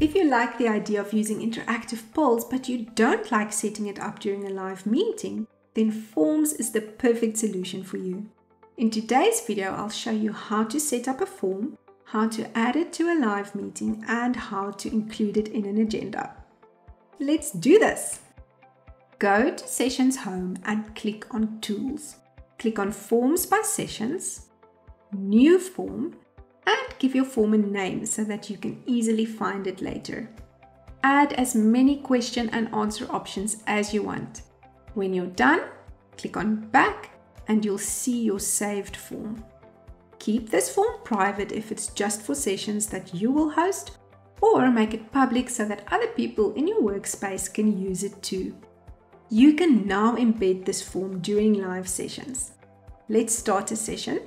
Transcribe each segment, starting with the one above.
If you like the idea of using interactive polls, but you don't like setting it up during a live meeting, then Forms is the perfect solution for you. In today's video, I'll show you how to set up a form, how to add it to a live meeting, and how to include it in an agenda. Let's do this! Go to Sessions Home and click on Tools. Click on Forms by Sessions, New Form, and give your form a name so that you can easily find it later. Add as many question and answer options as you want. When you're done, click on Back and you'll see your saved form. Keep this form private if it's just for sessions that you will host, or make it public so that other people in your workspace can use it too. You can now embed this form during live sessions. Let's start a session.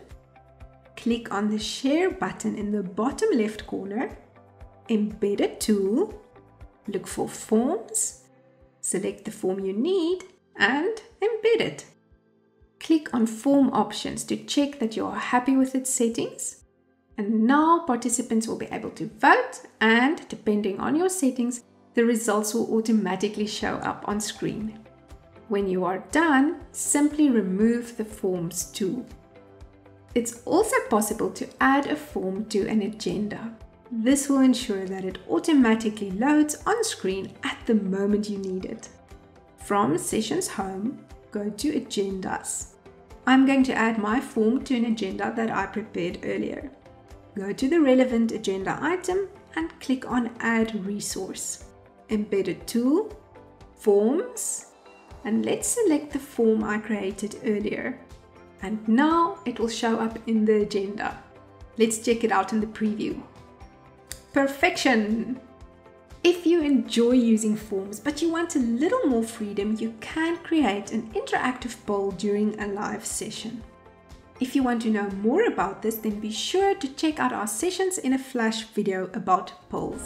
Click on the Share button in the bottom left corner, embed a tool, look for Forms, select the form you need, and embed it. Click on Form Options to check that you are happy with its settings. And now participants will be able to vote, and depending on your settings, the results will automatically show up on screen. When you are done, simply remove the Forms tool. It's also possible to add a form to an agenda. This will ensure that it automatically loads on screen at the moment you need it. From Sessions Home, go to Agendas. I'm going to add my form to an agenda that I prepared earlier. Go to the relevant agenda item and click on Add Resource. Embed a tool, Forms, and let's select the form I created earlier. And now it will show up in the agenda. Let's check it out in the preview. Perfection! If you enjoy using forms but you want a little more freedom, you can create an interactive poll during a live session. If you want to know more about this, then be sure to check out our Sessions in a Flash video about polls.